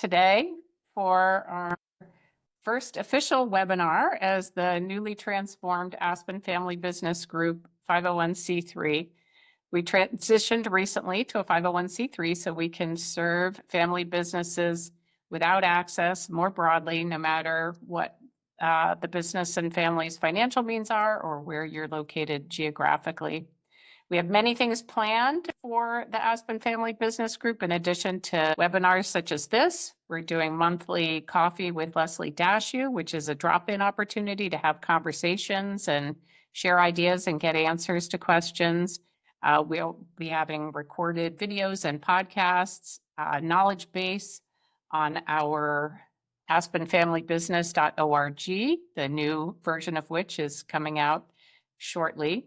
today for our first official webinar as the newly transformed Aspen Family Business Group 501c3. We transitioned recently to a 501c3 so we can serve family businesses without access more broadly, no matter what the business and family's financial means are or where you're located geographically. We have many things planned for the Aspen Family Business Group in addition to webinars such as this. We're doing monthly coffee with Leslie Dashew, which is a drop-in opportunity to have conversations and share ideas and get answers to questions. We'll be having recorded videos and podcasts, knowledge base on our aspenfamilybusiness.org, the new version of which is coming out shortly.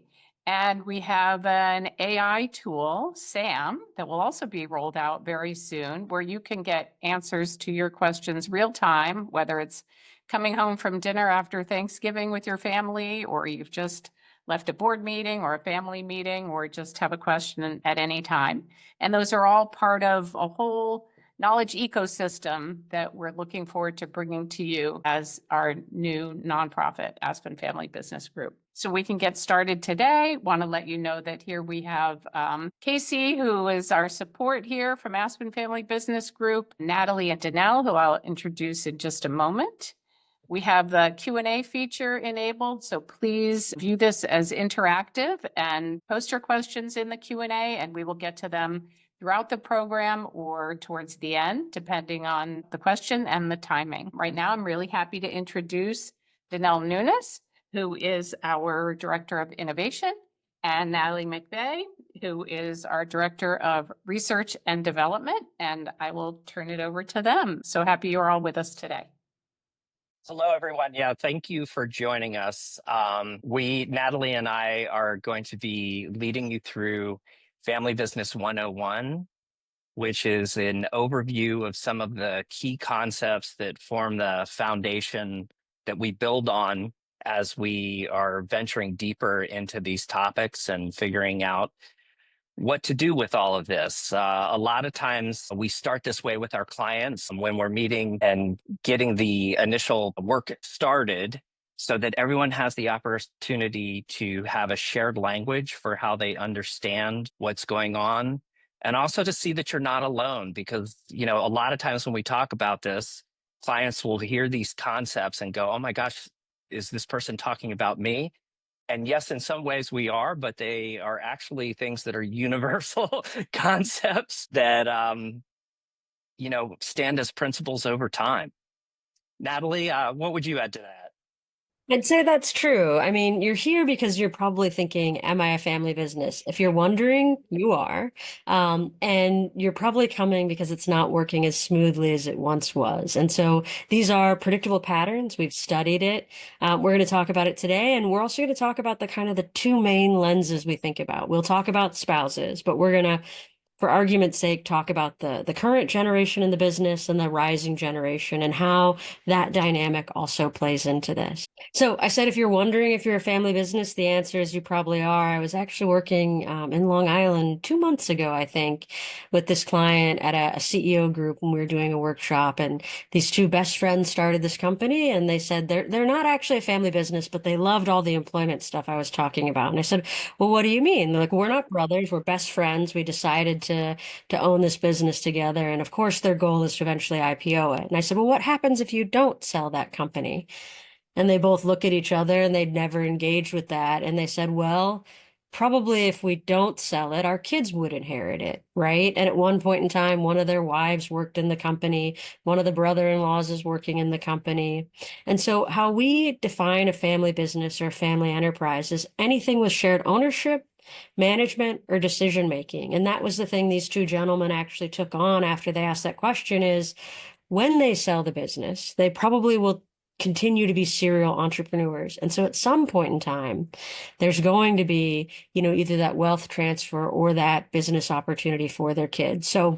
And we have an AI tool, SAM, that will also be rolled out very soon, where you can get answers to your questions real time, whether it's coming home from dinner after Thanksgiving with your family, or you've just left a board meeting or a family meeting, or just have a question at any time. And those are all part of a whole knowledge ecosystem that we're looking forward to bringing to you as our new nonprofit, Aspen Family Business Group. So we can get started today. Want to let you know that here we have Casey, who is our support here from Aspen Family Business Group, Natalie and Danelle, who I'll introduce in just a moment. We have the Q&A feature enabled, so please view this as interactive and post your questions in the Q&A, and we will get to them throughout the program or towards the end, depending on the question and the timing. Right now, I'm really happy to introduce Danelle Nunes, who is our Director of Innovation, and Natalie McVeigh, who is our Director of Research and Development, and I will turn it over to them. So happy you're all with us today. Hello, everyone. Yeah, thank you for joining us. Natalie and I are going to be leading you through Family Business 101, which is an overview of some of the key concepts that form the foundation that we build on as we are venturing deeper into these topics and figuring out what to do with all of this. A lot of times we start this way with our clients when we're meeting and getting the initial work started so that everyone has the opportunity to have a shared language for how they understand what's going on. And also to see that you're not alone, because, a lot of times when we talk about this, clients will hear these concepts and go, oh my gosh, is this person talking about me? And yes, in some ways we are, but they are actually things that are universal concepts that, stand as principles over time. Natalie, what would you add to that? I'd say that's true. I mean, you're here because you're probably thinking, am I a family business? If you're wondering, you are. And you're probably coming because it's not working as smoothly as it once was. And so these are predictable patterns. We've studied it. We're going to talk about it today. And we're also going to talk about the two main lenses we think about. We'll talk about spouses, but we're going to, for argument's sake, talk about the current generation in the business and the rising generation and how that dynamic also plays into this. So I said, if you're wondering if you're a family business, the answer is you probably are. I was actually working in Long Island 2 months ago, I think, with this client at a CEO group when we were doing a workshop. And these two best friends started this company, and they said they're not actually a family business, but they loved all the employment stuff I was talking about. And I said, well, what do you mean? They're like, we're not brothers, we're best friends. We decided to own this business together. And of course, their goal is to eventually IPO it. And I said, well, what happens if you don't sell that company? And they both look at each other, and they'd never engaged with that. And they said, well, probably if we don't sell it, our kids would inherit it, right? And at one point in time, one of their wives worked in the company. One of the brother-in-laws is working in the company. And so how we define a family business or a family enterprise is anything with shared ownership, management, or decision-making. And that was the thing these two gentlemen actually took on after they asked that question is, when they sell the business, they probably will continue to be serial entrepreneurs. And so at some point in time, there's going to be, either that wealth transfer or that business opportunity for their kids. So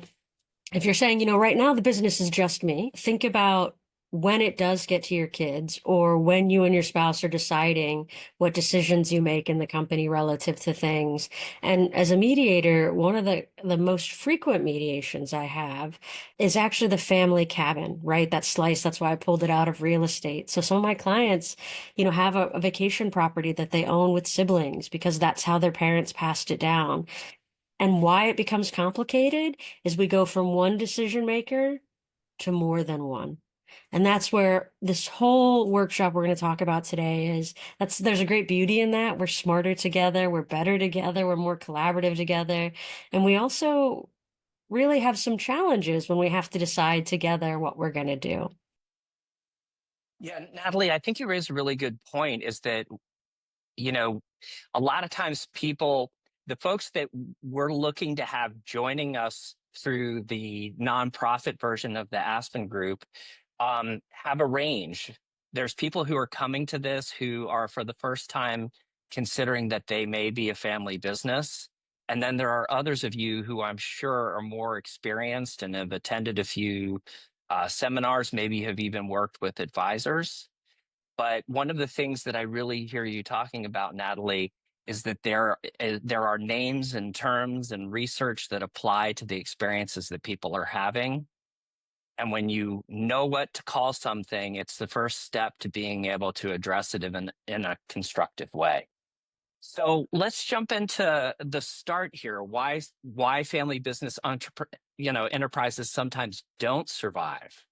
if you're saying, right now the business is just me, think about when it does get to your kids, or when you and your spouse are deciding what decisions you make in the company relative to things. And as a mediator, one of the most frequent mediations I have is actually the family cabin, right? That slice, that's why I pulled it out of real estate. So some of my clients, have a vacation property that they own with siblings because that's how their parents passed it down. And why it becomes complicated is we go from one decision maker to more than one. And that's where this whole workshop we're going to talk about today is there's a great beauty in that. We're smarter together, we're better together, we're more collaborative together. And we also really have some challenges when we have to decide together what we're going to do. Yeah, Natalie, I think you raised a really good point is that, you know, a lot of times the folks that we're looking to have joining us through the nonprofit version of the Aspen Group have a range. There's people who are coming to this who are for the first time considering that they may be a family business. And then there are others of you who I'm sure are more experienced and have attended a few seminars, maybe have even worked with advisors. But one of the things that I really hear you talking about, Natalie, is that there are names and terms and research that apply to the experiences that people are having. And when you know what to call something, it's the first step to being able to address it in a constructive way. So let's jump into the start here. Why family business enterprises sometimes don't survive.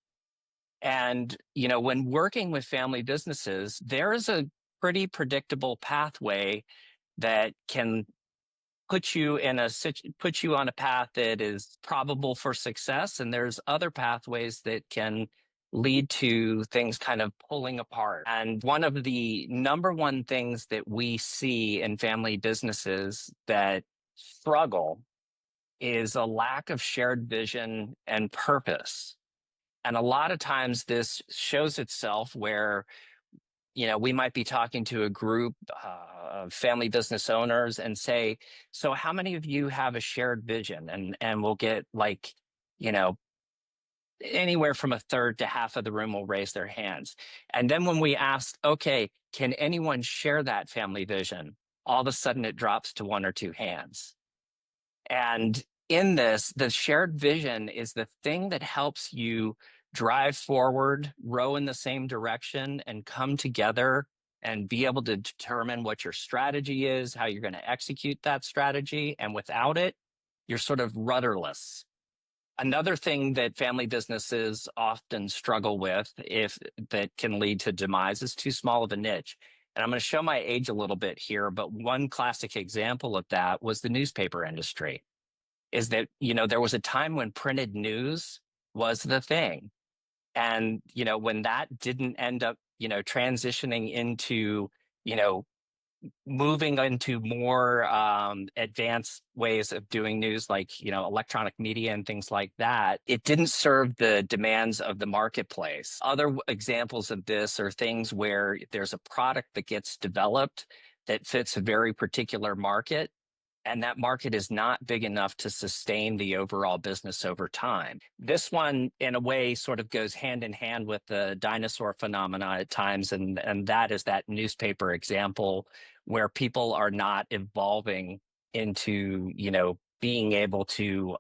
And, when working with family businesses, there is a pretty predictable pathway that can put you on a path that is probable for success. And there's other pathways that can lead to things kind of pulling apart. And one of the number one things that we see in family businesses that struggle is a lack of shared vision and purpose. And a lot of times this shows itself where, we might be talking to a group of family business owners and say, so how many of you have a shared vision? And we'll get you know, anywhere from a third to half of the room will raise their hands. And then when we ask, okay, can anyone share that family vision? All of a sudden it drops to one or two hands. And in this, the shared vision is the thing that helps you drive forward, row in the same direction, and come together and be able to determine what your strategy is, how you're going to execute that strategy. And without it, you're sort of rudderless. Another thing that family businesses often struggle with, if that can lead to demise, is too small of a niche. And I'm going to show my age a little bit here, but one classic example of that was the newspaper industry. Is that, there was a time when printed news was the thing. And, when that didn't end up, transitioning into, moving into more advanced ways of doing news, like, electronic media and things like that, it didn't serve the demands of the marketplace. Other examples of this are things where there's a product that gets developed that fits a very particular market, and that market is not big enough to sustain the overall business over time. This one, in a way, sort of goes hand in hand with the dinosaur phenomena at times, and that is that newspaper example where people are not evolving into, being able to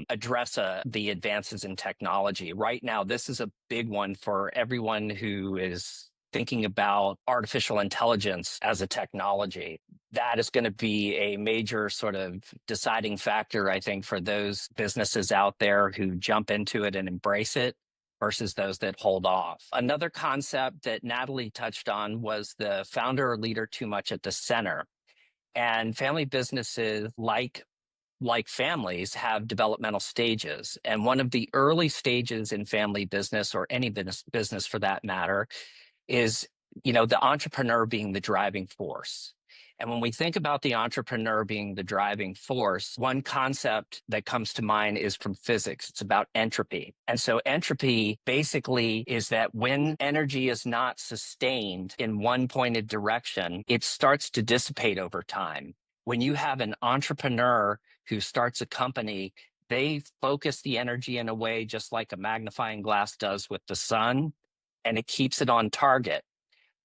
address the advances in technology. Right now, this is a big one for everyone who is thinking about artificial intelligence as a technology. That is going to be a major sort of deciding factor, I think, for those businesses out there who jump into it and embrace it versus those that hold off. Another concept that Natalie touched on was the founder or leader too much at the center. And family businesses, like families, have developmental stages. And one of the early stages in family business, or any business for that matter, is, the entrepreneur being the driving force. And when we think about the entrepreneur being the driving force, one concept that comes to mind is from physics. It's about entropy. And so entropy basically is that when energy is not sustained in one pointed direction, it starts to dissipate over time. When you have an entrepreneur who starts a company, they focus the energy in a way just like a magnifying glass does with the sun. and it keeps it on target.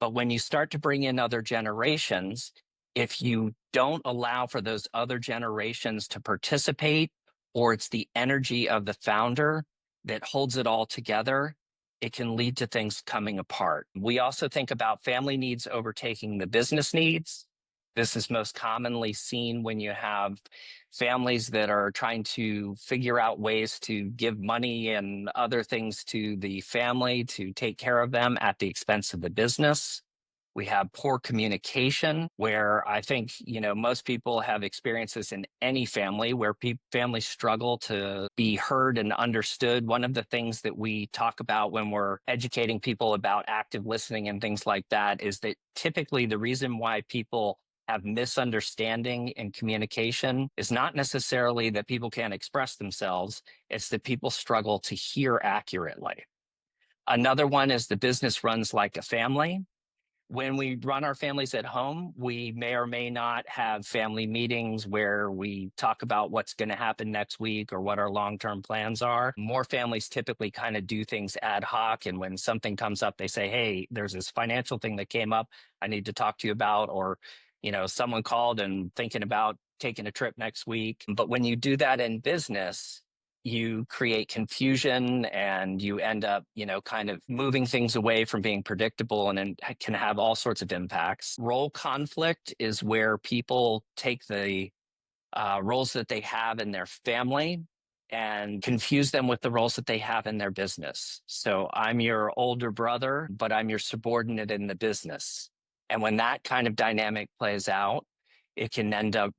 But when you start to bring in other generations, if you don't allow for those other generations to participate, or it's the energy of the founder that holds it all together, it can lead to things coming apart. We also think about family needs overtaking the business needs. This is most commonly seen when you have families that are trying to figure out ways to give money and other things to the family to take care of them at the expense of the business. We have poor communication, where I think, most people have experiences in any family where families struggle to be heard and understood. One of the things that we talk about when we're educating people about active listening and things like that is that typically the reason why people have misunderstanding in communication is not necessarily that people can't express themselves, it's that people struggle to hear accurately. Another one is the business runs like a family. When we run our families at home, we may or may not have family meetings where we talk about what's going to happen next week or what our long-term plans are. More families typically kind of do things ad hoc. And when something comes up, they say, hey, there's this financial thing that came up I need to talk to you about, or, someone called and thinking about taking a trip next week. But when you do that in business, you create confusion and you end up, kind of moving things away from being predictable, and it can have all sorts of impacts. Role conflict is where people take the roles that they have in their family and confuse them with the roles that they have in their business. So I'm your older brother, but I'm your subordinate in the business. And when that kind of dynamic plays out, it can end up,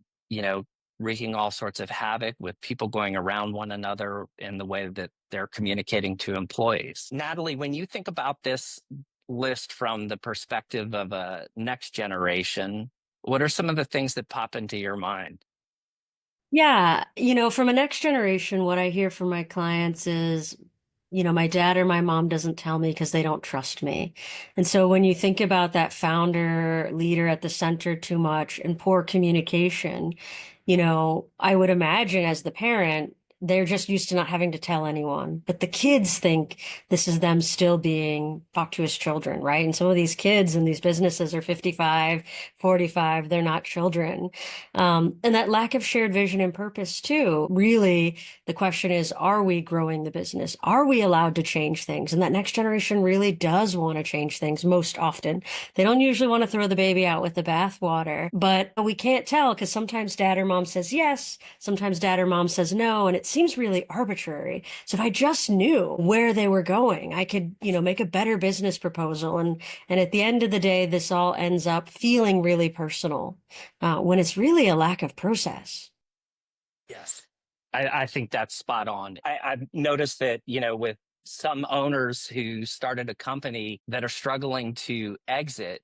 wreaking all sorts of havoc with people going around one another in the way that they're communicating to employees. Natalie, when you think about this list from the perspective of a next generation, what are some of the things that pop into your mind? Yeah, from a next generation, what I hear from my clients is, my dad or my mom doesn't tell me because they don't trust me. And so when you think about that founder leader at the center too much and poor communication, I would imagine as the parent, they're just used to not having to tell anyone. But the kids think this is them still being talked to as children, right? And some of these kids in these businesses are 55, 45, they're not children. And that lack of shared vision and purpose too. Really, the question is, are we growing the business? Are we allowed to change things? And that next generation really does want to change things most often. They don't usually want to throw the baby out with the bathwater, but we can't tell because sometimes dad or mom says yes, sometimes dad or mom says no, and it seems really arbitrary. So if I just knew where they were going, I could, make a better business proposal. And at the end of the day, this all ends up feeling really personal when it's really a lack of process. Yes. I think that's spot on. I've noticed that, with some owners who started a company that are struggling to exit,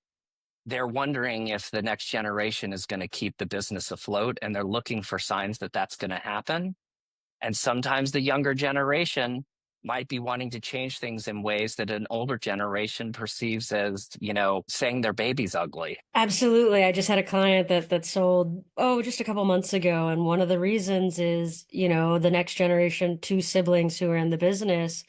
they're wondering if the next generation is going to keep the business afloat, and they're looking for signs that that's going to happen. And sometimes the younger generation might be wanting to change things in ways that an older generation perceives as, saying their baby's ugly. Absolutely. I just had a client that sold, just a couple months ago. And one of the reasons is, the next generation, two siblings who are in the business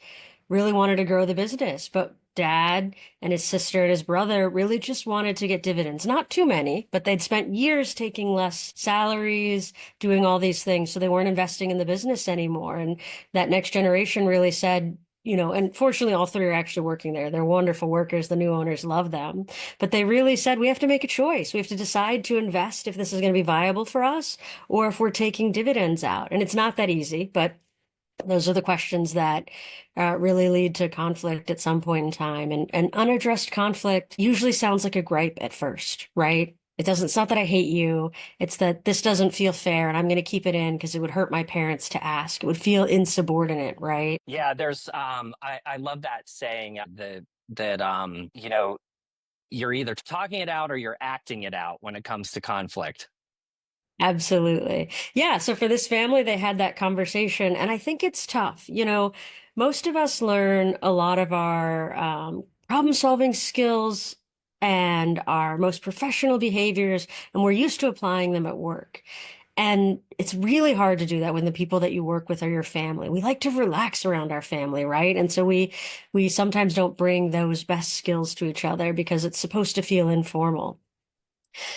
really wanted to grow the business, but dad and his sister and his brother really just wanted to get dividends. Not too many, but they'd spent years taking less salaries, doing all these things. So they weren't investing in the business anymore. And that next generation really said, and fortunately, all three are actually working there. They're wonderful workers. The new owners love them. But they really said, we have to make a choice. We have to decide to invest if this is going to be viable for us or if we're taking dividends out. And it's not that easy, but those are the questions that really lead to conflict at some point in time. And unaddressed conflict usually sounds like a gripe at first, right? It's not that I hate you. It's that this doesn't feel fair and I'm going to keep it in because it would hurt my parents to ask. It would feel insubordinate, right? Yeah, there's I love that saying that you're either talking it out or you're acting it out when it comes to conflict. Absolutely. Yeah. So for this family, they had that conversation, and I think it's tough. Most of us learn a lot of our problem-solving skills and our most professional behaviors, and we're used to applying them at work. And it's really hard to do that when the people that you work with are your family. We like to relax around our family, right? And so we sometimes don't bring those best skills to each other because it's supposed to feel informal.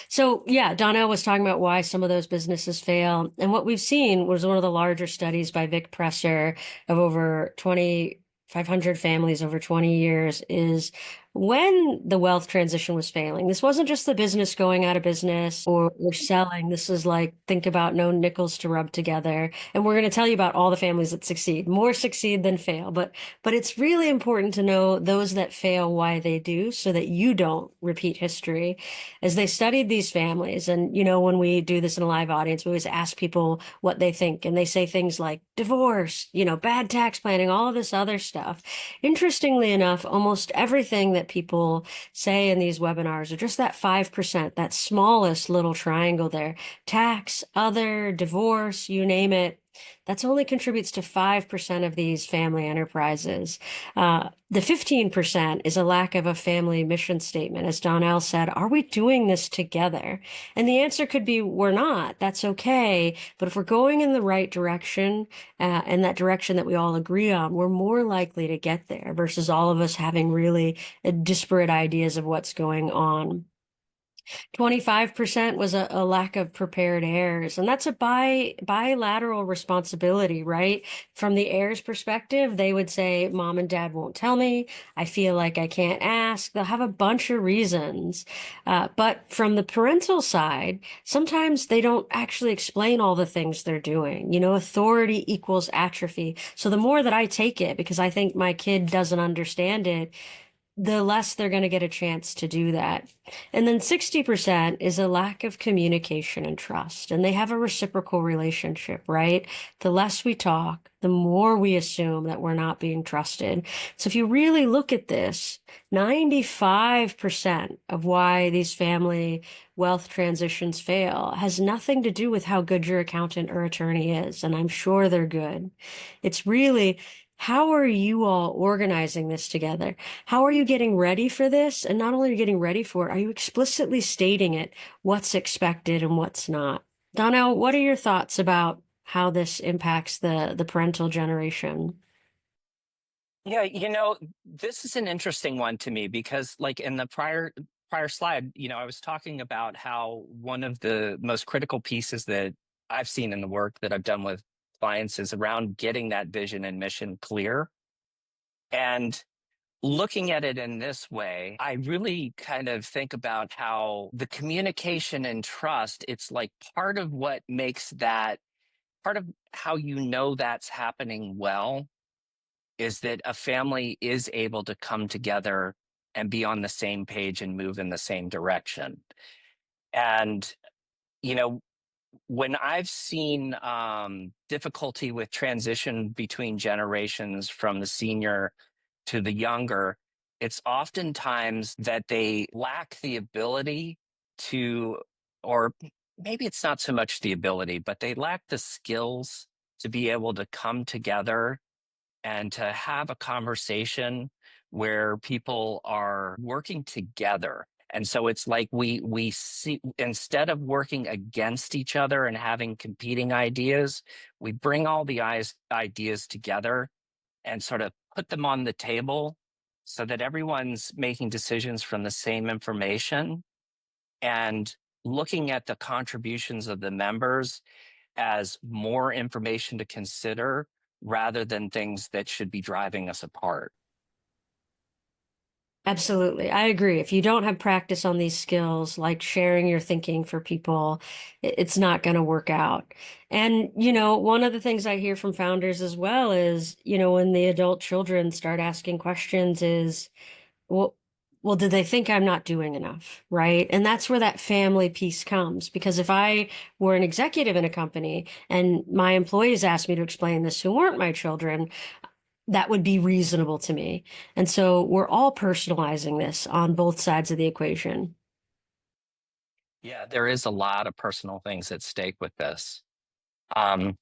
So yeah, Donnell was talking about why some of those businesses fail. And what we've seen was one of the larger studies by Vic Presser of over 2,500 families over 20 years is when the wealth transition was failing. This wasn't just the business going out of business or selling. This is like, think about no nickels to rub together. And we're going to tell you about all the families that succeed. More succeed than fail. But it's really important to know those that fail, why they do, so that you don't repeat history. As they studied these families, and when we do this in a live audience, we always ask people what they think, and they say things like divorce, bad tax planning, all of this other stuff. Interestingly enough, almost everything that people say in these webinars are just that 5%, that smallest little triangle there. Tax, other, divorce, you name it. That's only contributes to 5% of these family enterprises. The 15% is a lack of a family mission statement. As Donnell said, are we doing this together? And the answer could be, we're not. That's okay. But if we're going in the right direction, and that direction that we all agree on, we're more likely to get there versus all of us having really disparate ideas of what's going on. 25% was a lack of prepared heirs. And that's a bilateral responsibility, right? From the heirs' perspective, they would say, Mom and Dad won't tell me. I feel like I can't ask. They'll have a bunch of reasons. But from the parental side, sometimes they don't actually explain all the things they're doing. Authority equals atrophy. So the more that I take it, because I think my kid doesn't understand it, the less they're going to get a chance to do that. And then 60% is a lack of communication and trust. And they have a reciprocal relationship, right? The less we talk, the more we assume that we're not being trusted. So if you really look at this, 95% of why these family wealth transitions fail has nothing to do with how good your accountant or attorney is. And I'm sure they're good. It's really, how are you all organizing this together? How are you getting ready for this? And not only are you getting ready for it, are you explicitly stating it, what's expected and what's not? Donnell, what are your thoughts about how this impacts the parental generation? Yeah, this is an interesting one to me because like in the prior slide, I was talking about how one of the most critical pieces that I've seen in the work that I've done with clients is around getting that vision and mission clear. And looking at it in this way, I really kind of think about how the communication and trust, it's like part of what makes that, part of how that's happening well is that a family is able to come together and be on the same page and move in the same direction. And, when I've seen difficulty with transition between generations from the senior to the younger, it's oftentimes that they lack the ability to, or maybe it's not so much the ability, but they lack the skills to be able to come together and to have a conversation where people are working together. And so it's like we see, instead of working against each other and having competing ideas, we bring all the ideas together and sort of put them on the table so that everyone's making decisions from the same information and looking at the contributions of the members as more information to consider rather than things that should be driving us apart. Absolutely. I agree. If you don't have practice on these skills, like sharing your thinking for people, it's not going to work out. And, one of the things I hear from founders as well is, when the adult children start asking questions is, well, do they think I'm not doing enough? Right. And that's where that family piece comes. Because if I were an executive in a company and my employees asked me to explain this who weren't my children, that would be reasonable to me. And so we're all personalizing this on both sides of the equation. Yeah, there is a lot of personal things at stake with this. Um,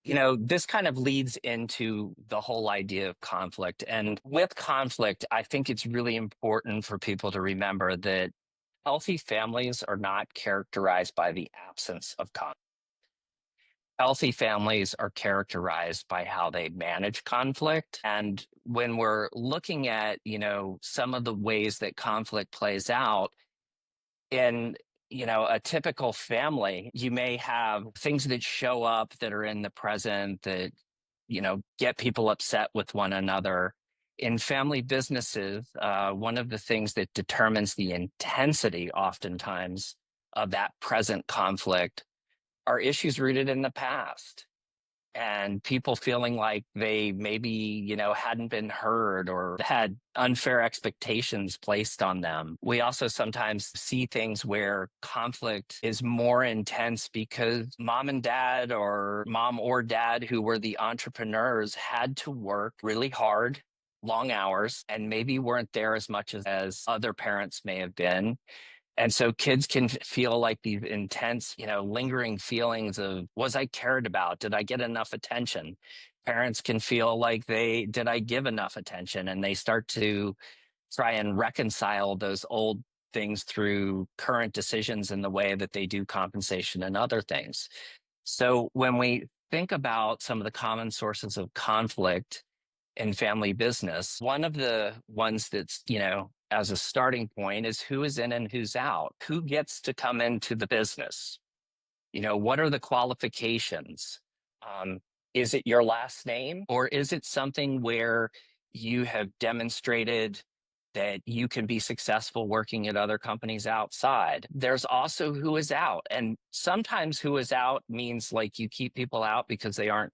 this kind of leads into the whole idea of conflict. And with conflict, I think it's really important for people to remember that Healthy families are not characterized by the absence of conflict. Healthy families are characterized by how they manage conflict. And when we're looking at, some of the ways that conflict plays out in, a typical family, you may have things that show up that are in the present that, get people upset with one another. In family businesses, one of the things that determines the intensity oftentimes of that present conflict are issues rooted in the past and people feeling like they maybe, hadn't been heard or had unfair expectations placed on them. We also sometimes see things where conflict is more intense because mom and dad or mom or dad who were the entrepreneurs had to work really hard, long hours, and maybe weren't there as much as other parents may have been. And so kids can feel like these intense, lingering feelings of, was I cared about? Did I get enough attention? Parents can feel like did I give enough attention? And they start to try and reconcile those old things through current decisions in the way that they do compensation and other things. So when we think about some of the common sources of conflict in family business, one of the ones that's, as a starting point is who is in and who's out, who gets to come into the business. What are the qualifications? Um, is it your last name or is it something where you have demonstrated that you can be successful working at other companies outside? There's also who is out. And sometimes who is out means like you keep people out because they aren't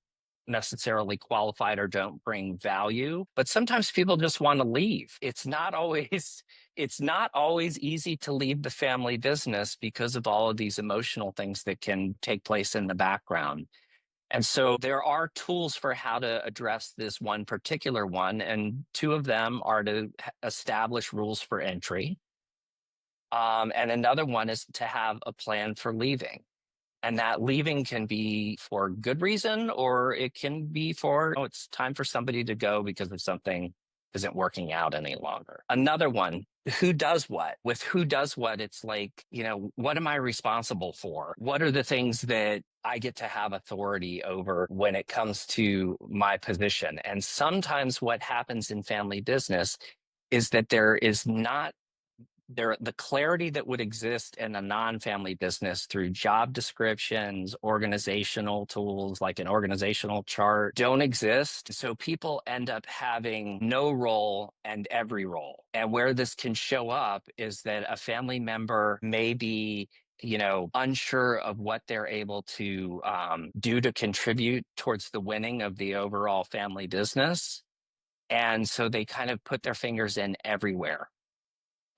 necessarily qualified or don't bring value, but sometimes people just want to leave. It's not always easy to leave the family business because of all of these emotional things that can take place in the background. And so there are tools for how to address this one particular one, and two of them are to establish rules for entry. And another one is to have a plan for leaving. And that leaving can be for good reason, or it can be for, it's time for somebody to go because of something isn't working out any longer. Another one, who does what? With who does what, it's like, what am I responsible for? What are the things that I get to have authority over when it comes to my position? And sometimes what happens in family business is that there is not the clarity that would exist in a non-family business through job descriptions, organizational tools like an organizational chart don't exist. So people end up having no role and every role. And where this can show up is that a family member may be unsure of what they're able to do to contribute towards the winning of the overall family business. And so they kind of put their fingers in everywhere.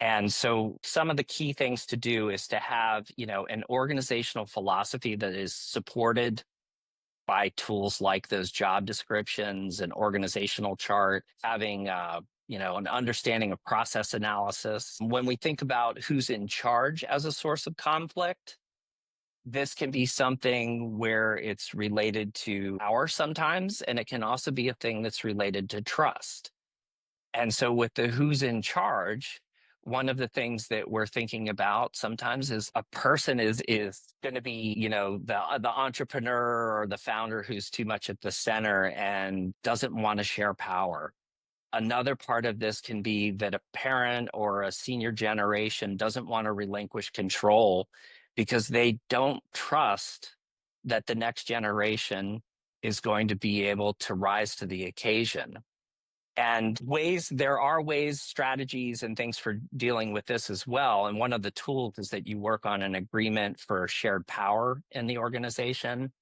And so some of the key things to do is to have, an organizational philosophy that is supported by tools like those job descriptions, an organizational chart, having, an understanding of process analysis. When we think about who's in charge as a source of conflict, this can be something where it's related to power sometimes, and it can also be a thing that's related to trust. And so with the who's in charge, one of the things that we're thinking about sometimes is a person is going to be, the entrepreneur or the founder who's too much at the center and doesn't want to share power. Another part of this can be that a parent or a senior generation doesn't want to relinquish control because they don't trust that the next generation is going to be able to rise to the occasion. And there are ways, strategies, and things for dealing with this as well. And one of the tools is that you work on an agreement for shared power in the organization.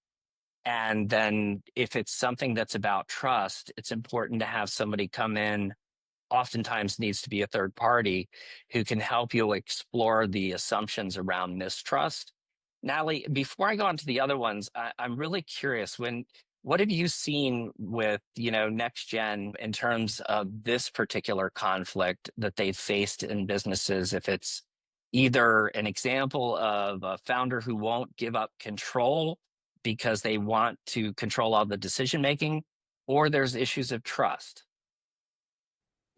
And then if it's something that's about trust, it's important to have somebody come in, oftentimes needs to be a third party, who can help you explore the assumptions around mistrust. Natalie, before I go on to the other ones, I'm really curious, what have you seen with, Next Gen in terms of this particular conflict that they've faced in businesses? If it's either an example of a founder who won't give up control because they want to control all the decision making, or there's issues of trust.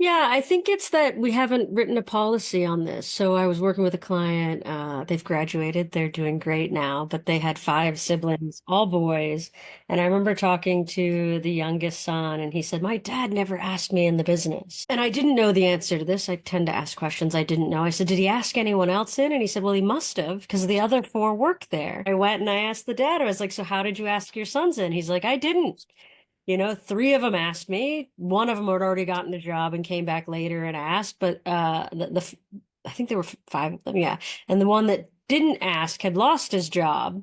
Yeah, I think it's that we haven't written a policy on this. So I was working with a client, they've graduated, they're doing great now, but they had five siblings, all boys. And I remember talking to the youngest son, and he said, "My dad never asked me in the business." And I didn't know the answer to this. I tend to ask questions I didn't know. I said, "Did he ask anyone else in?" And he said, "Well, he must have, because the other four work there." I went and I asked the dad, I was like, "So how did you ask your sons in?" He's like, "I didn't. You know, three of them asked me. One of them had already gotten a job and came back later and asked, but I think there were five of them, yeah. And the one that didn't ask had lost his job,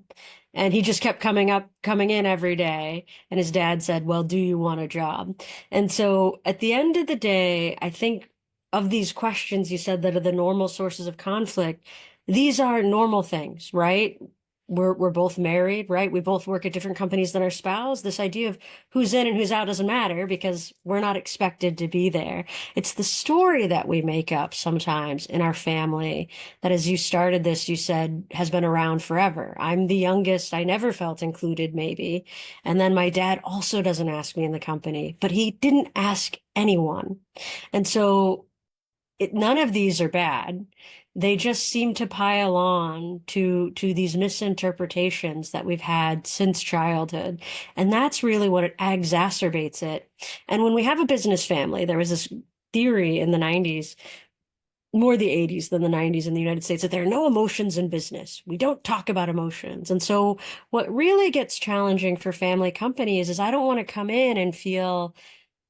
and he just kept coming in every day. And his dad said, "Well, do you want a job?" And so at the end of the day, I think of these questions you said that are the normal sources of conflict, these are normal things, right? We're both married, right? We both work at different companies than our spouse. This idea of who's in and who's out doesn't matter because we're not expected to be there. It's the story that we make up sometimes in our family that, as you started this, you said has been around forever. I'm the youngest. I never felt included, maybe. And then my dad also doesn't ask me in the company, but he didn't ask anyone. And so none of these are bad. They just seem to pile on to these misinterpretations that we've had since childhood. And that's really what it exacerbates it. And when we have a business family, there was this theory in the 90s, more the 80s than the 90s in the United States, that there are no emotions in business. We don't talk about emotions. And so what really gets challenging for family companies is I don't want to come in and feel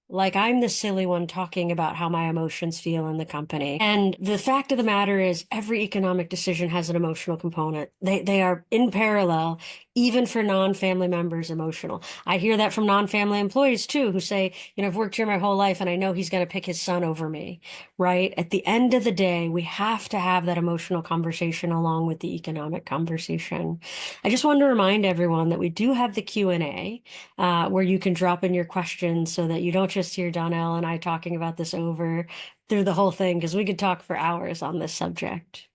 like I'm the silly one talking about how my emotions feel in the company. And the fact of the matter is every economic decision has an emotional component. They are in parallel, even for non-family members emotional. I hear that from non-family employees too, who say, you know, I've worked here my whole life and I know he's going to pick his son over me, right? At the end of the day, we have to have that emotional conversation along with the economic conversation. I just want to remind everyone that we do have the Q&A where you can drop in your questions so that you don't just hear Donnell and I talking about this over through the whole thing, because we could talk for hours on this subject.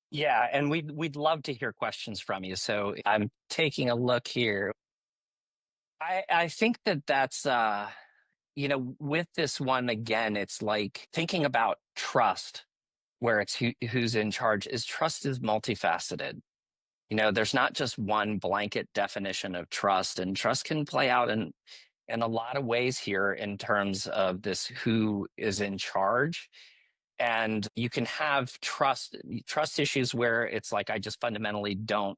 Yeah, and we'd love to hear questions from you. So I'm taking a look here. I think that's with this one again, it's like thinking about trust, where it's who's in charge. Is trust is multifaceted. There's not just one blanket definition of trust, and trust can play out in a lot of ways here in terms of this who is in charge. And you can have trust issues where it's like I just fundamentally don't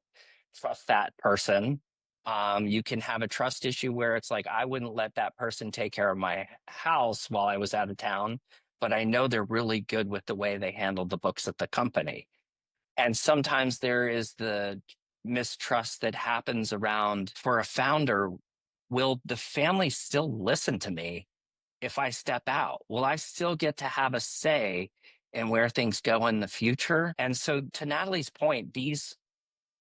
trust that person. You can have a trust issue where it's like I wouldn't let that person take care of my house while I was out of town, but I know they're really good with the way they handle the books at the company. And sometimes there is the mistrust that happens around, for a founder, will the family still listen to me if I step out? Will I still get to have a say in where things go in the future? And so, to Natalie's point, these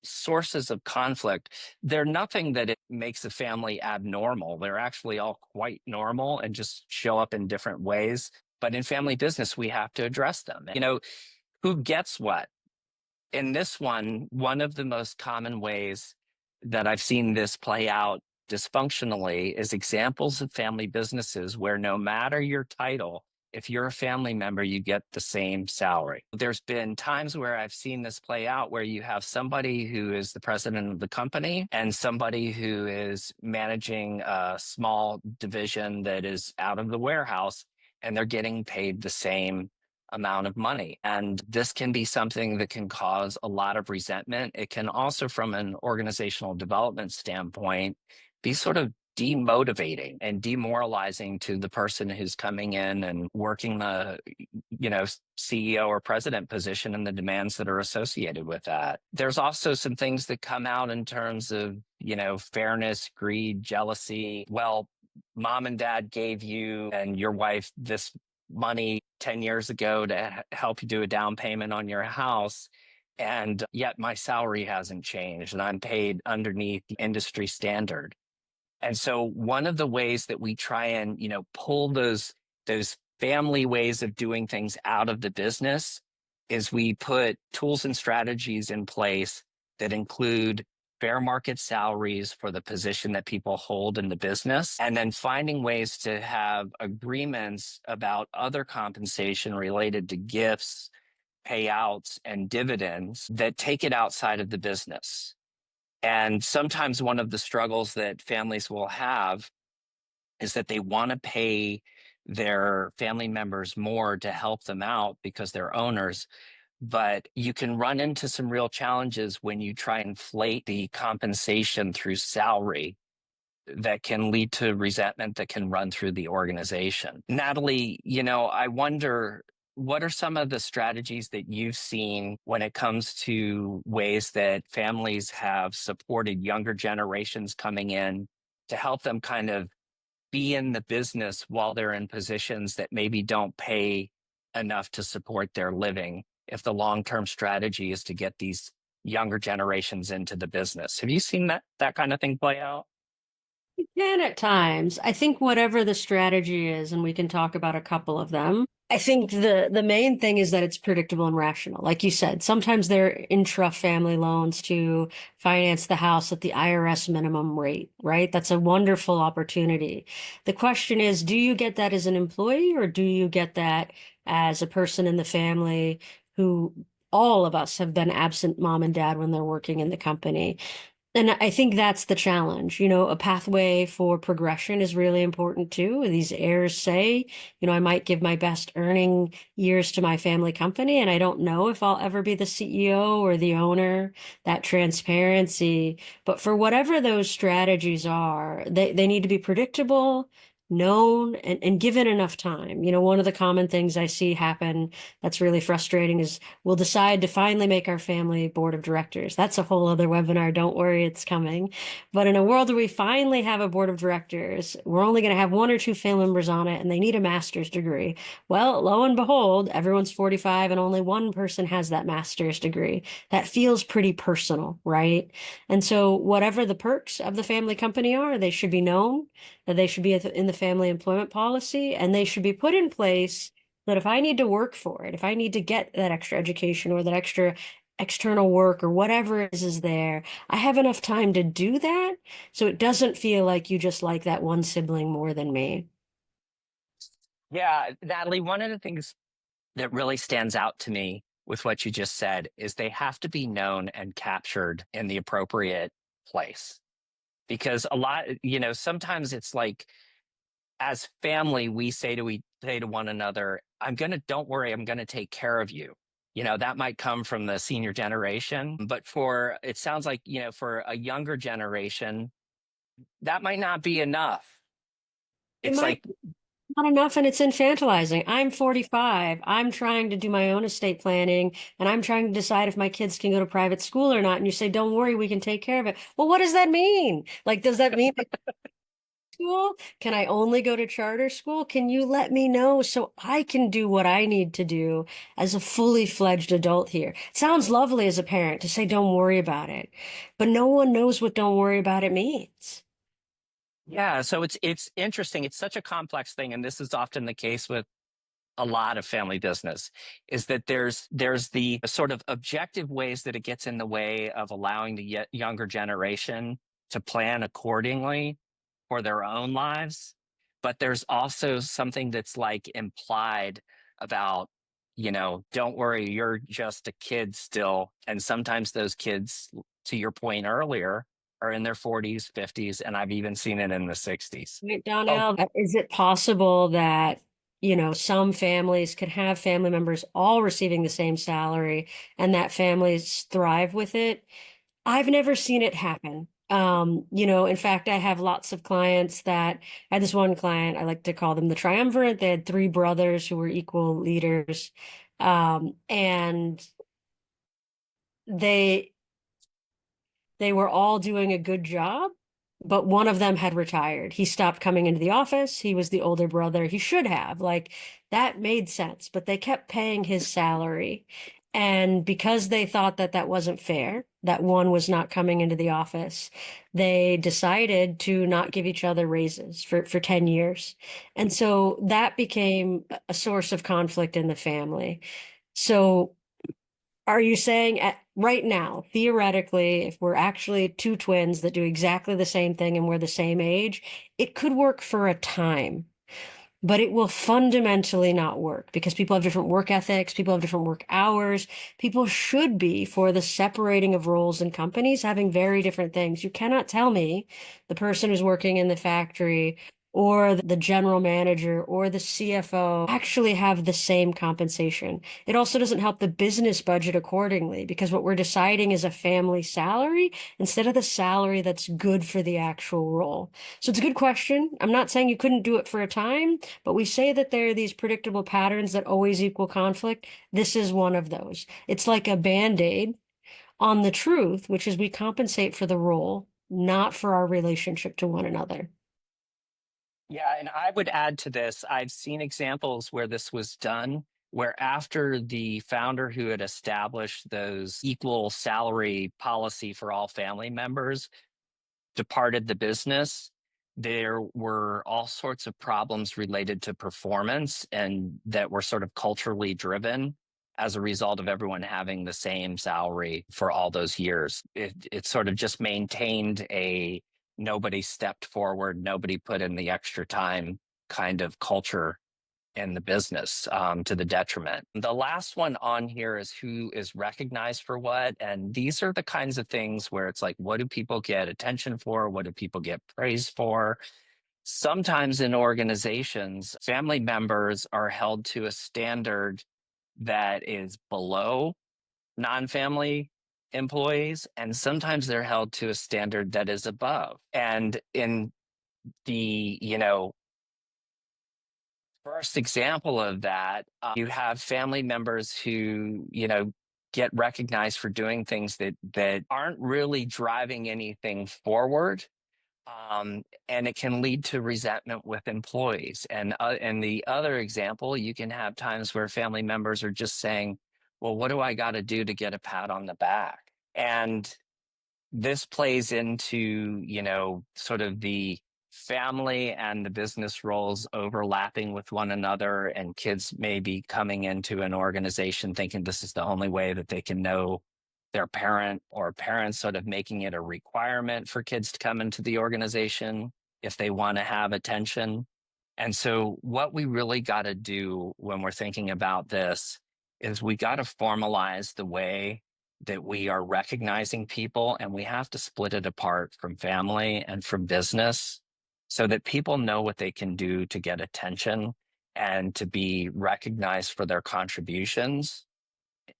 sources of conflict, they're nothing that it makes a family abnormal. They're actually all quite normal and just show up in different ways. But in family business, we have to address them. Who gets what? In this one of the most common ways that I've seen this play out dysfunctionally is examples of family businesses where no matter your title, if you're a family member, you get the same salary. There's been times where I've seen this play out where you have somebody who is the president of the company and somebody who is managing a small division that is out of the warehouse, and they're getting paid the same amount of money. And this can be something that can cause a lot of resentment. It can also, from an organizational development standpoint, be sort of demotivating and demoralizing to the person who's coming in and working the CEO or president position and the demands that are associated with that. There's also some things that come out in terms of fairness, greed, jealousy. Well, mom and dad gave you and your wife this money 10 years ago to help you do a down payment on your house, and yet my salary hasn't changed and I'm paid underneath the industry standard. And so one of the ways that we try and pull those family ways of doing things out of the business is we put tools and strategies in place that include fair market salaries for the position that people hold in the business, and then finding ways to have agreements about other compensation related to gifts, payouts, and dividends that take it outside of the business. And sometimes one of the struggles that families will have is that they want to pay their family members more to help them out because they're owners. But you can run into some real challenges when you try and inflate the compensation through salary that can lead to resentment that can run through the organization. Natalie, I wonder, what are some of the strategies that you've seen when it comes to ways that families have supported younger generations coming in to help them kind of be in the business while they're in positions that maybe don't pay enough to support their living, if the long-term strategy is to get these younger generations into the business? Have you seen that kind of thing play out? You can at times. I think whatever the strategy is, and we can talk about a couple of them. I think the main thing is that it's predictable and rational. Like you said, sometimes they're intra-family loans to finance the house at the IRS minimum rate, right? That's a wonderful opportunity. The question is, do you get that as an employee, or do you get that as a person in the family who all of us have been absent mom and dad when they're working in the company? And I think that's the challenge. A pathway for progression is really important too. These heirs say, I might give my best earning years to my family company, and I don't know if I'll ever be the CEO or the owner, that transparency. But for whatever those strategies are, they need to be predictable, known, and given enough time. One of the common things I see happen that's really frustrating is we'll decide to finally make our family board of directors. That's a whole other webinar. Don't worry, it's coming. But in a world where we finally have a board of directors, we're only going to have one or two family members on it, and they need a master's degree. Well, lo and behold, everyone's 45 and only one person has that master's degree. That feels pretty personal, right? And so whatever the perks of the family company are, they should be known, that they should be in the family employment policy, and they should be put in place that if I need to work for it, if I need to get that extra education or that extra external work or whatever it is there, I have enough time to do that. So it doesn't feel like you just like that one sibling more than me. Yeah, Natalie, one of the things that really stands out to me with what you just said is they have to be known and captured in the appropriate place. Because sometimes it's like, as family, we say to one another, don't worry, I'm gonna take care of you. That might come from the senior generation, but it sounds like, for a younger generation, that might not be enough. It It's might like, be not enough, and it's infantilizing. I'm 45. I'm trying to do my own estate planning, and I'm trying to decide if my kids can go to private school or not. And you say, don't worry, we can take care of it. Well, what does that mean? Like, does that mean school? Can I only go to charter school? Can you let me know so I can do what I need to do as a fully fledged adult here? It sounds lovely as a parent to say, don't worry about it, but no one knows what don't worry about it means. yeah, so it's interesting. It's such a complex thing, and this is often the case with a lot of family business, is that there's the sort of objective ways that it gets in the way of allowing the younger generation to plan accordingly for their own lives. But there's also something that's like implied about, don't worry, you're just a kid still. And sometimes those kids, to your point earlier, are in their 40s, 50s, and I've even seen it in the 60s. Right, Oh, Donnell, is it possible that, some families could have family members all receiving the same salary and that families thrive with it? I've never seen it happen. In fact, I have lots of clients that I had this one client, I like to call them the triumvirate. They had three brothers who were equal leaders. And they they were all doing a good job, but one of them had retired. He stopped coming into the office. He was the older brother. He should have. Like, that made sense, but they kept paying his salary. And because they thought that that wasn't fair, that one was not coming into the office, they decided to not give each other raises for 10 years. And so that became a source of conflict in the family. So Are you saying right now, theoretically, if we're actually two twins that do exactly the same thing and we're the same age, it could work for a time, but it will fundamentally not work because people have different work ethics, people have different work hours. People should be, for the separating of roles in companies, having very different things. You cannot tell me the person who's working in the factory or the general manager or the CFO actually have the same compensation. It also doesn't help the business budget accordingly because what we're deciding is a family salary instead of the salary that's good for the actual role. So it's a good question. I'm not saying you couldn't do it for a time, but we say that there are these predictable patterns that always equal conflict. This is one of those. It's like a band-aid on the truth, which is we compensate for the role, not for our relationship to one another. Yeah, and I would add to this, I've seen examples where this was done, where after the founder who had established those equal salary policy for all family members departed the business, there were all sorts of problems related to performance and that were sort of culturally driven as a result of everyone having the same salary for all those years. It sort of just maintained a nobody stepped forward, nobody put in the extra time kind of culture in the business, to the detriment. The last one on here is who is recognized for what. And these are the kinds of things where it's like, what do people get attention for? What do people get praise for? Sometimes in organizations, family members are held to a standard that is below non-family employees, and sometimes they're held to a standard that is above. And in the, first example of that, you have family members who, get recognized for doing things that aren't really driving anything forward. And it can lead to resentment with employees. And the other example, you can have times where family members are just saying, well, what do I got to do to get a pat on the back? And this plays into, sort of the family and the business roles overlapping with one another, and kids may be coming into an organization thinking this is the only way that they can know their parent, or parents sort of making it a requirement for kids to come into the organization if they want to have attention. And so what we really got to do when we're thinking about this is we got to formalize the way that we are recognizing people, and we have to split it apart from family and from business so that people know what they can do to get attention and to be recognized for their contributions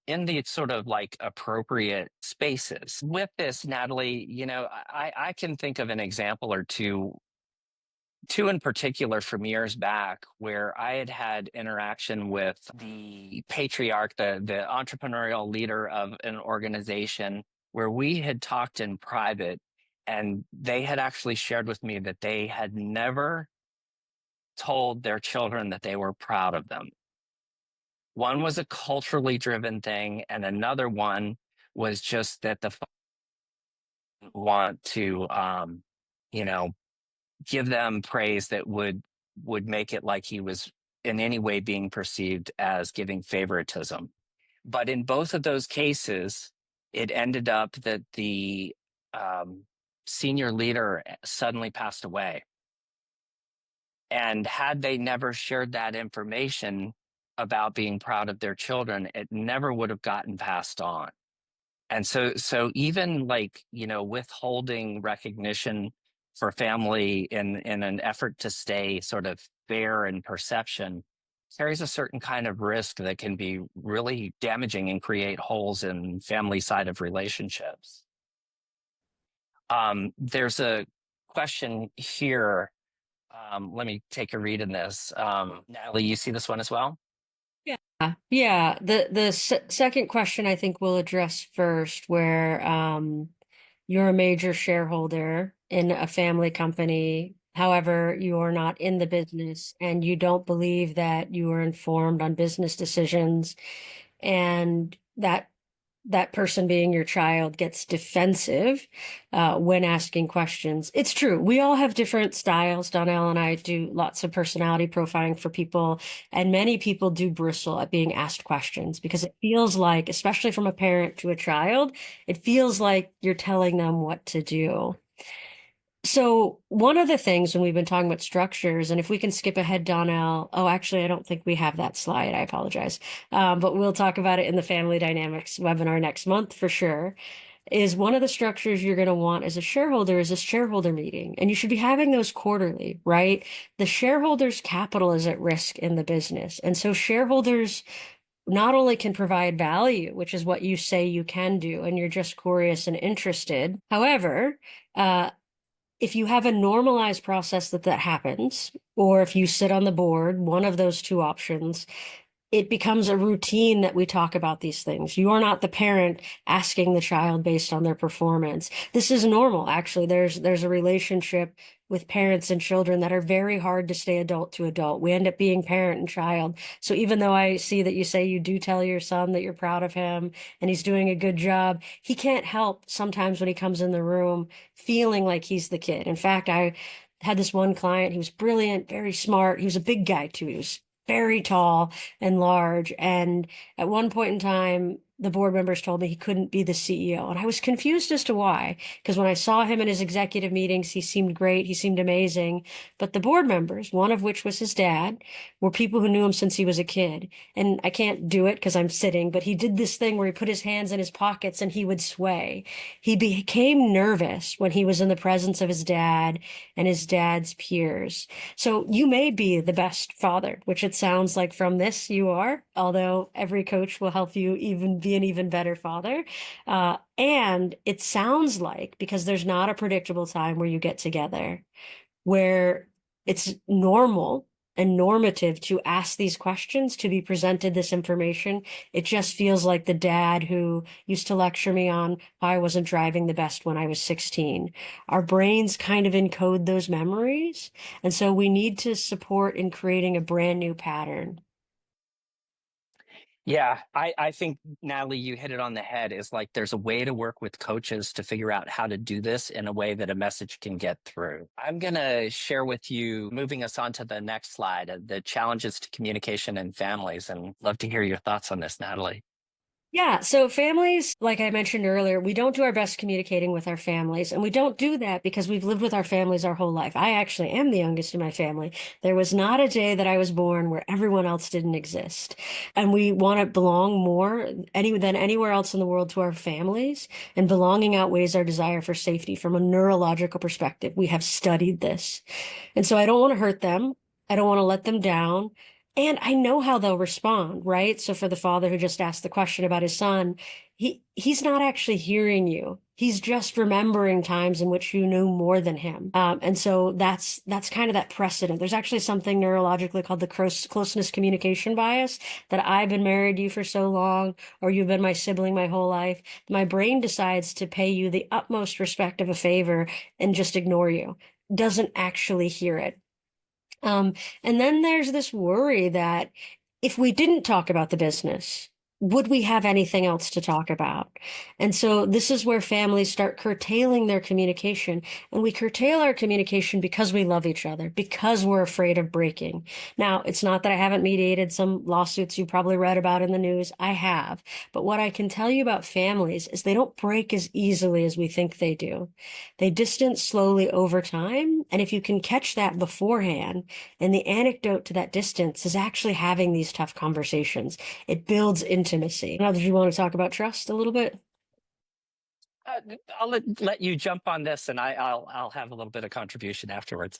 in the sort of like appropriate spaces. With this, Natalie, I can think of an example or two in particular from years back where I had had interaction with the patriarch, the entrepreneurial leader of an organization, where we had talked in private, and they had actually shared with me that they had never told their children that they were proud of them. One was a culturally driven thing, and another one was just that the want to, you know, give them praise that would make it like he was in any way being perceived as giving favoritism. But in both of those cases, it ended up that the senior leader suddenly passed away. And had they never shared that information about being proud of their children, it never would have gotten passed on. And so even like, withholding recognition for family in an effort to stay sort of fair in perception carries a certain kind of risk that can be really damaging and create holes in family side of relationships. There's a question here. Let me take a read in this. Natalie, you see this one as well? Yeah. The second question I think we'll address first, where you're a major shareholder in a family company. However, you are not in the business and you don't believe that you are informed on business decisions, and that that person being your child gets defensive when asking questions. It's true. We all have different styles. Donnell and I do lots of personality profiling for people, and many people do bristle at being asked questions because it feels like, especially from a parent to a child, it feels like you're telling them what to do. So one of the things when we've been talking about structures, and if we can skip ahead, Donnell, oh, actually, I don't think we have that slide. I apologize. But we'll talk about it in the Family Dynamics webinar next month for sure. Is one of the structures you're going to want as a shareholder is a shareholder meeting. And you should be having those quarterly, right? The shareholders' capital is at risk in the business. And so shareholders not only can provide value, which is what you say you can do, and you're just curious and interested. However, if you have a normalized process that happens, or if you sit on the board, one of those two options, it becomes a routine that we talk about these things. You are not the parent asking the child based on their performance. This is normal, actually. There's a relationship with parents and children that are very hard to stay adult to adult. We end up being parent and child. So even though I see that you say you do tell your son that you're proud of him and he's doing a good job, he can't help sometimes when he comes in the room feeling like he's the kid. In fact, I had this one client, he was brilliant, very smart. He was a big guy too. He was very tall and large. And at one point in time, the board members told me he couldn't be the CEO. And I was confused as to why, because when I saw him in his executive meetings, he seemed great. He seemed amazing. But the board members, one of which was his dad, were people who knew him since he was a kid. And I can't do it because I'm sitting, but he did this thing where he put his hands in his pockets and he would sway. He became nervous when he was in the presence of his dad and his dad's peers. So you may be the best father, which it sounds like from this you are, although every coach will help you even be an even better father. And it sounds like, because there's not a predictable time where you get together, where it's normal and normative to ask these questions, to be presented this information. It just feels like the dad who used to lecture me on how I wasn't driving the best when I was 16. Our brains kind of encode those memories. And so we need to support in creating a brand new pattern. Yeah, I think, Natalie, you hit it on the head. Is like there's a way to work with coaches to figure out how to do this in a way that a message can get through. I'm going to share with you, moving us on to the next slide, the challenges to communication in families, and love to hear your thoughts on this, Natalie. Yeah, so families, like I mentioned earlier, we don't do our best communicating with our families, and we don't do that because we've lived with our families our whole life. I actually am the youngest in my family. There was not a day that I was born where everyone else didn't exist. And we want to belong more than anywhere else in the world to our families, and belonging outweighs our desire for safety from a neurological perspective. We have studied this. And so I don't want to hurt them. I don't want to let them down. And I know how they'll respond, right? So for the father who just asked the question about his son, he's not actually hearing you. He's just remembering times in which you knew more than him. And so that's kind of that precedent. There's actually something neurologically called the closeness communication bias, that I've been married to you for so long, or you've been my sibling my whole life. My brain decides to pay you the utmost respect of a favor and just ignore you. Doesn't actually hear it. And then there's this worry that if we didn't talk about the business, would we have anything else to talk about? And so this is where families start curtailing their communication. And we curtail our communication because we love each other, because we're afraid of breaking. Now, it's not that I haven't mediated some lawsuits you probably read about in the news. I have. But what I can tell you about families is they don't break as easily as we think they do. They distance slowly over time. And if you can catch that beforehand, and the antidote to that distance is actually having these tough conversations, it builds intimacy. Now, do you want to talk about trust a little bit? I'll let you jump on this, and I'll have a little bit of contribution afterwards.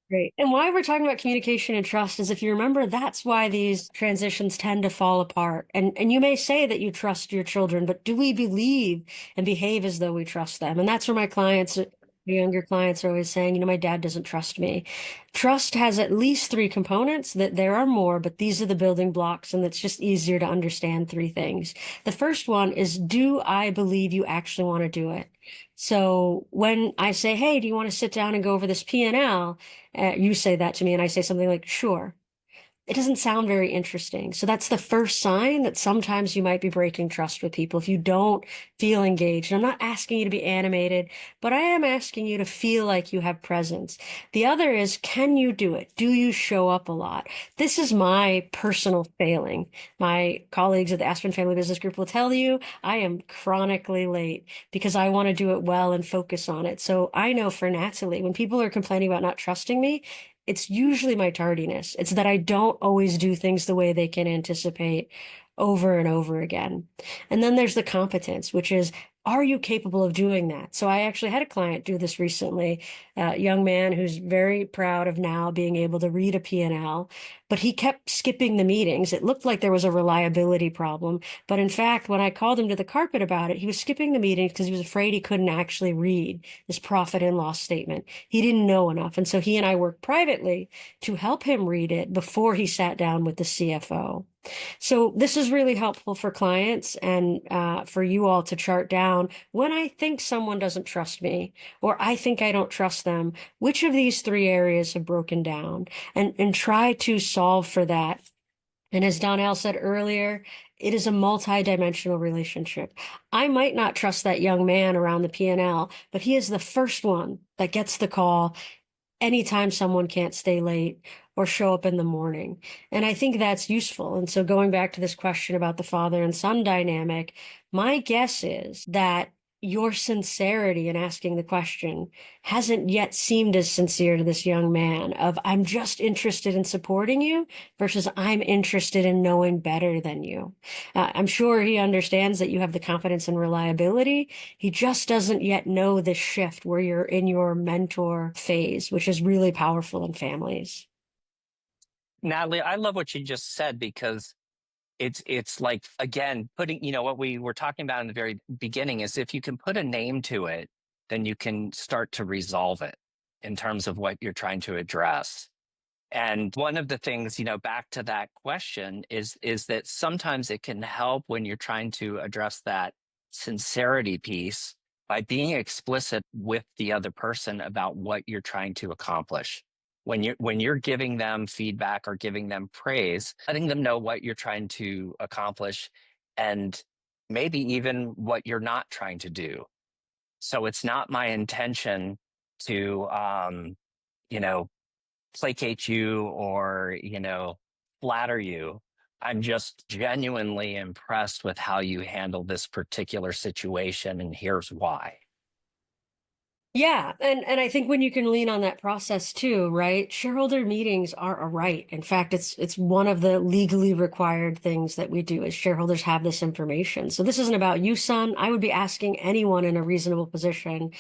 Great. And why we're talking about communication and trust is, if you remember, that's why these transitions tend to fall apart. And you may say that you trust your children, but do we believe and behave as though we trust them? And that's where my clients, younger clients, are always saying, my dad doesn't trust me. Trust has at least three components. That there are more, but these are the building blocks, and it's just easier to understand three things. The first one is, do I believe you actually want to do it? So when I say, hey, do you want to sit down and go over this P&L? You say that to me, and I say something like, sure. it doesn't sound very interesting. So that's the first sign that sometimes you might be breaking trust with people if you don't feel engaged. I'm not asking you to be animated, but I am asking you to feel like you have presence. The other is, can you do it? Do you show up a lot? This is my personal failing. My colleagues at the Aspen Family Business Group will tell you I am chronically late because I want to do it well and focus on it. So I know for Natalie, when people are complaining about not trusting me, it's usually my tardiness. It's that I don't always do things the way they can anticipate over and over again. And then there's the competence, which is, are you capable of doing that? So I actually had a client do this recently, a young man who's very proud of now being able to read a P&L, but he kept skipping the meetings. It looked like there was a reliability problem. But in fact, when I called him to the carpet about it, he was skipping the meetings because he was afraid he couldn't actually read this profit and loss statement. He didn't know enough. And so he and I worked privately to help him read it before he sat down with the CFO. So this is really helpful for clients and for you all to chart down when I think someone doesn't trust me or I think I don't trust them, which of these three areas have broken down, and try to solve for that. And as Donnell said earlier, it is a multi-dimensional relationship. I might not trust that young man around the P&L, but he is the first one that gets the call anytime someone can't stay late or show up in the morning. And I think that's useful. And so going back to this question about the father and son dynamic, my guess is that your sincerity in asking the question hasn't yet seemed as sincere to this young man of, I'm just interested in supporting you versus I'm interested in knowing better than you. I'm sure he understands that you have the confidence and reliability. He just doesn't yet know this shift where you're in your mentor phase, which is really powerful in families. Natalie, I love what you just said because it's like, again, putting, what we were talking about in the very beginning is if you can put a name to it, then you can start to resolve it in terms of what you're trying to address. And one of the things, back to that question is that sometimes it can help when you're trying to address that sincerity piece by being explicit with the other person about what you're trying to accomplish. When you're giving them feedback or giving them praise, letting them know what you're trying to accomplish and maybe even what you're not trying to do. So it's not my intention to placate you or, flatter you. I'm just genuinely impressed with how you handle this particular situation, and here's why. Yeah, and I think when you can lean on that process too, right? Shareholder meetings are a right. In fact, it's one of the legally required things that we do as shareholders have this information. So this isn't about you, son. I would be asking anyone in a reasonable position.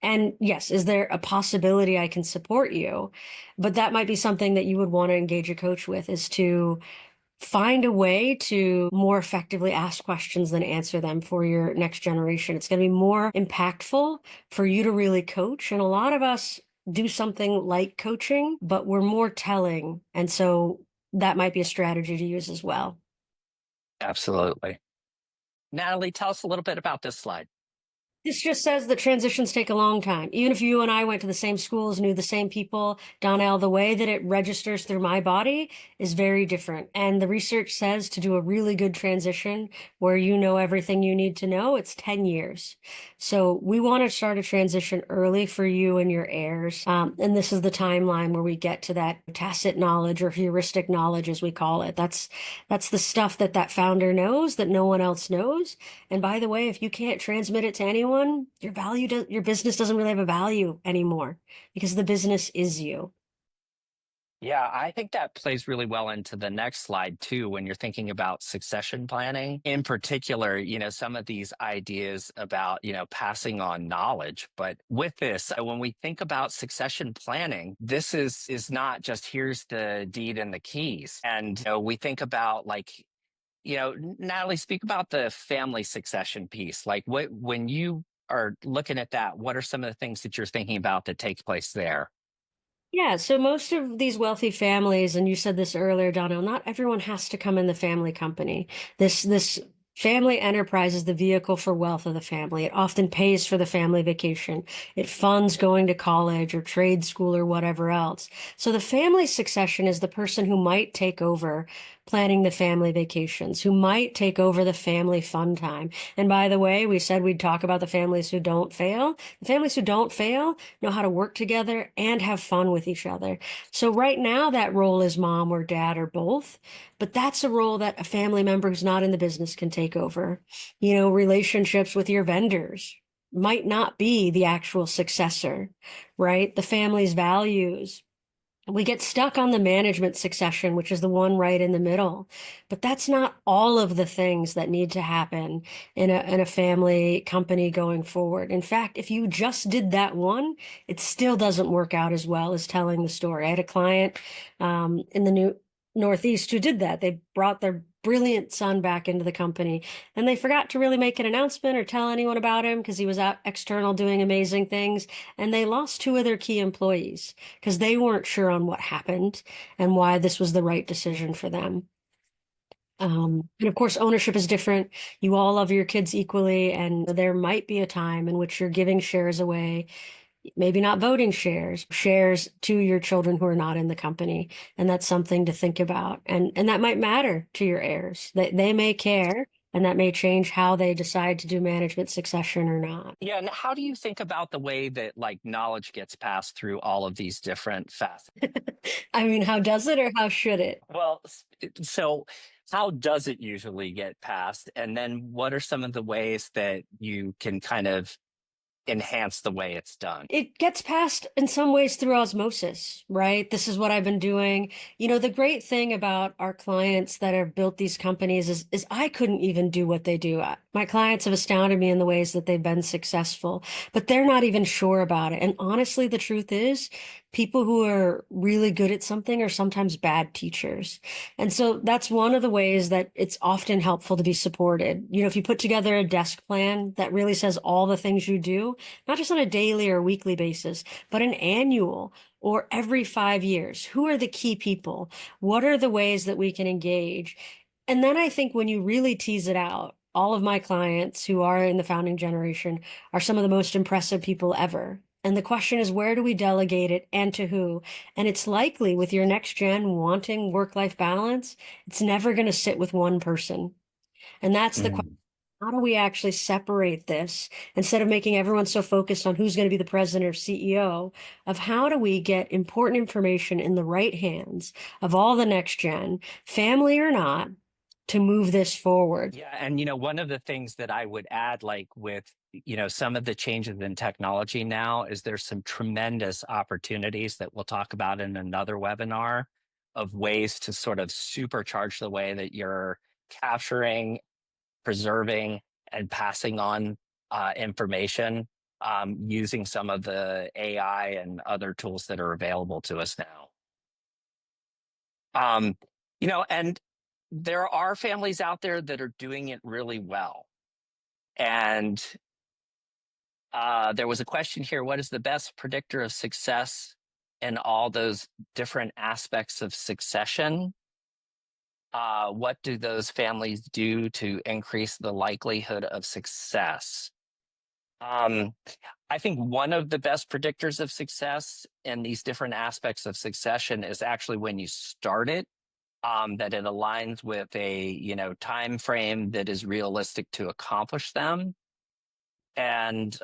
And yes, is there a possibility I can support you? But that might be something that you would want to engage a coach with, is to find a way to more effectively ask questions than answer them for your next generation. It's going to be more impactful for you to really coach. And a lot of us do something like coaching, but we're more telling. And so that might be a strategy to use as well. Absolutely. Natalie, tell us a little bit about this slide. This just says that transitions take a long time. Even if you and I went to the same schools, knew the same people, Donnell, the way that it registers through my body is very different. And the research says to do a really good transition where you know everything you need to know, it's 10 years. So we want to start a transition early for you and your heirs. And this is the timeline where we get to that tacit knowledge or heuristic knowledge, as we call it. That's the stuff that founder knows that no one else knows. And by the way, if you can't transmit it to anyone, your business doesn't really have a value anymore because the business is you. Yeah, I think that plays really well into the next slide too, when you're thinking about succession planning. In particular, some of these ideas about, passing on knowledge. But with this, when we think about succession planning, this is not just here's the deed and the keys. And we think about Natalie, speak about the family succession piece. Like when you are looking at that, what are some of the things that you're thinking about that take place there? Yeah, so most of these wealthy families, and you said this earlier, Donald, not everyone has to come in the family company. This Family enterprise is the vehicle for wealth of the family. It often pays for the family vacation. It funds going to college or trade school or whatever else. So the family succession is the person who might take over planning the family vacations, who might take over the family fun time. And by the way, we said we'd talk about the families who don't fail. The families who don't fail know how to work together and have fun with each other. So right now, that role is mom or dad or both. But that's a role that a family member who's not in the business can take over. You know, relationships with your vendors might not be the actual successor, right? The family's values. We get stuck on the management succession, which is the one right in the middle. But that's not all of the things that need to happen in a family company going forward. In fact, if you just did that one, it still doesn't work out as well as telling the story. I had a client in the new Northeast who did that. They brought their brilliant son back into the company and they forgot to really make an announcement or tell anyone about him because he was out external doing amazing things. And they lost two of their key employees because they weren't sure on what happened and why this was the right decision for them. And of course, ownership is different. You all love your kids equally, and there might be a time in which you're giving shares away, maybe not voting shares, shares to your children who are not in the company. And that's something to think about. And that might matter to your heirs. They may care, and that may change how they decide to do management succession or not. Yeah, and how do you think about the way that like knowledge gets passed through all of these different facets? I mean, how does it or how should it? Well, so how does it usually get passed? And then what are some of the ways that you can kind of enhance the way it's done? It gets passed in some ways through osmosis, right? This is what I've been doing. You know, the great thing about our clients that have built these companies is I couldn't even do what they do. My clients have astounded me in the ways that they've been successful, but they're not even sure about it. And honestly, the truth is, people who are really good at something are sometimes bad teachers. And so that's one of the ways that it's often helpful to be supported. You know, if you put together a desk plan that really says all the things you do, not just on a daily or weekly basis, but an annual or every 5 years. Who are the key people? What are the ways that we can engage? And then I think when you really tease it out, all of my clients who are in the founding generation are some of the most impressive people ever. And the question is, where do we delegate it and to who? And it's likely with your next gen wanting work-life balance, it's never going to sit with one person. And that's the question. How do we actually separate this instead of making everyone so focused on who's going to be the president or CEO of how do we get important information in the right hands of all the next gen, family or not, to move this forward? Yeah, and one of the things that I would add, like with some of the changes in technology now, is there's some tremendous opportunities that we'll talk about in another webinar of ways to sort of supercharge the way that you're capturing, preserving, and passing on information using some of the AI and other tools that are available to us now. And there are families out there that are doing it really well. And there was a question here, what is the best predictor of success in all those different aspects of succession? What do those families do to increase the likelihood of success? I think one of the best predictors of success in these different aspects of succession is actually when you start it. That it aligns with a time frame that is realistic to accomplish them. And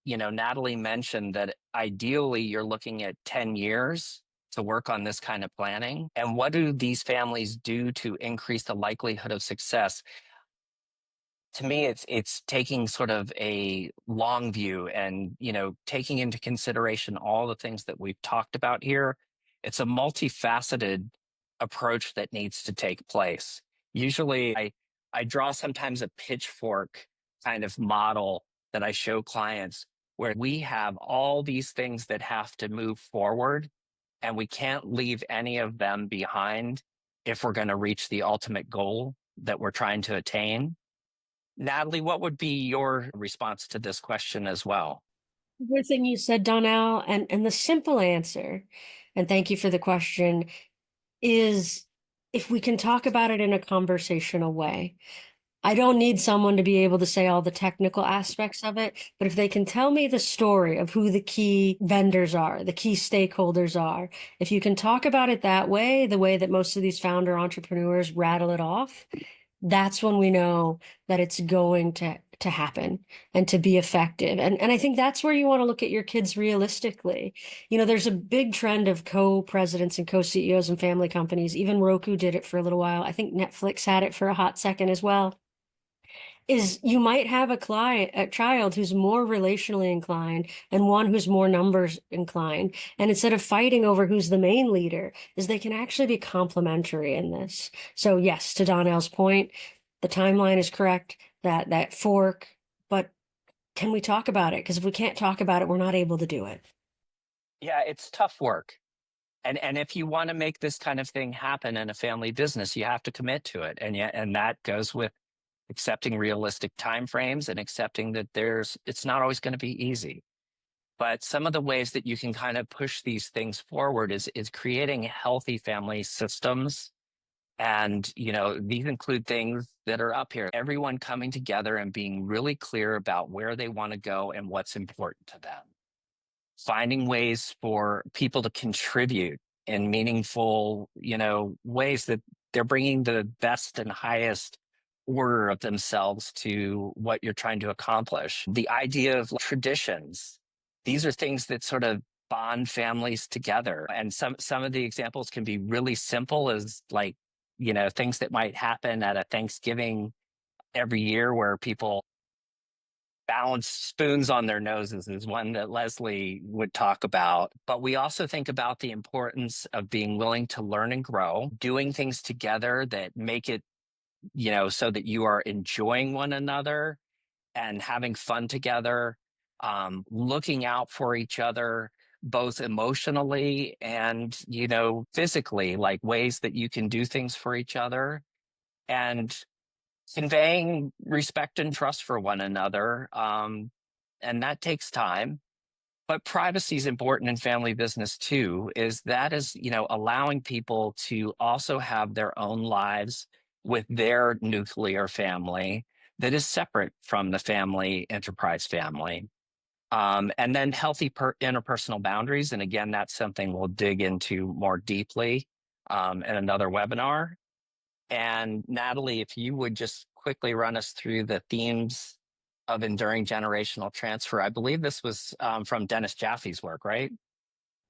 Natalie mentioned that ideally you're looking at 10 years to work on this kind of planning. And what do these families do to increase the likelihood of success? To me, it's taking sort of a long view and taking into consideration all the things that we've talked about here. It's a multifaceted approach that needs to take place. Usually I draw sometimes a pitchfork kind of model that I show clients where we have all these things that have to move forward and we can't leave any of them behind if we're going to reach the ultimate goal that we're trying to attain. Natalie, what would be your response to this question as well? Everything you said, Donnell, and the simple answer, and thank you for the question, is if we can talk about it in a conversational way. I don't need someone to be able to say all the technical aspects of it, but if they can tell me the story of who the key vendors are, the key stakeholders are, if you can talk about it that way, the way that most of these founder entrepreneurs rattle it off, that's when we know that it's going to happen and to be effective. And I think that's where you want to look at your kids realistically. You know, there's a big trend of co-presidents and co-CEOs in family companies. Even Roku did it for a little while. I think Netflix had it for a hot second as well. Is you might have a child who's more relationally inclined and one who's more numbers inclined. And instead of fighting over who's the main leader, is they can actually be complementary in this. So yes, to Donnell's point, the timeline is correct, that fork, but can we talk about it? Because if we can't talk about it, we're not able to do it. Yeah, it's tough work. And if you want to make this kind of thing happen in a family business, you have to commit to it. And that goes with accepting realistic timeframes and accepting that it's not always going to be easy. But some of the ways that you can kind of push these things forward is creating healthy family systems. And, these include things that are up here, everyone coming together and being really clear about where they want to go and what's important to them. Finding ways for people to contribute in meaningful, ways that they're bringing the best and highest order of themselves to what you're trying to accomplish. The idea of traditions, these are things that sort of bond families together. And some of the examples can be really simple, as like, things that might happen at a Thanksgiving every year where people balance spoons on their noses is one that Leslie would talk about. But we also think about the importance of being willing to learn and grow, doing things together that make it, so that you are enjoying one another and having fun together, looking out for each other, both emotionally and, physically, like ways that you can do things for each other. And conveying respect and trust for one another. And that takes time. But privacy is important in family business too, allowing people to also have their own lives with their nuclear family that is separate from the family, enterprise family. And then healthy interpersonal boundaries. And again, that's something we'll dig into more deeply in another webinar. And Natalie, if you would just quickly run us through the themes of enduring generational transfer. I believe this was from Dennis Jaffe's work, right?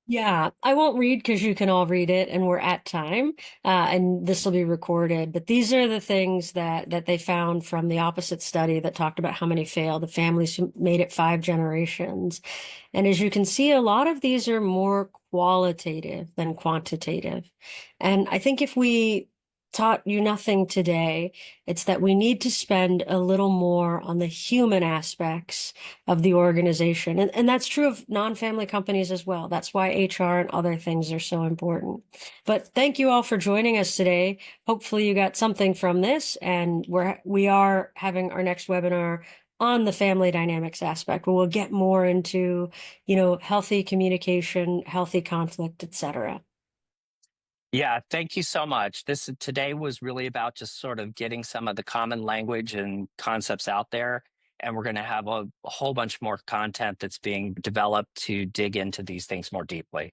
Yeah, I won't read because you can all read it and we're at time, and this will be recorded. But these are the things that they found from the opposite study that talked about how many failed, the families who made it 5 generations. And as you can see, a lot of these are more qualitative than quantitative. And I think if we taught you nothing today, it's that we need to spend a little more on the human aspects of the organization. And that's true of non-family companies as well. That's why HR and other things are so important. But thank you all for joining us today. Hopefully you got something from this, and we are having our next webinar on the family dynamics aspect, where we'll get more into, healthy communication, healthy conflict, etc. Yeah, thank you so much. This today was really about just sort of getting some of the common language and concepts out there. And we're going to have a whole bunch more content that's being developed to dig into these things more deeply.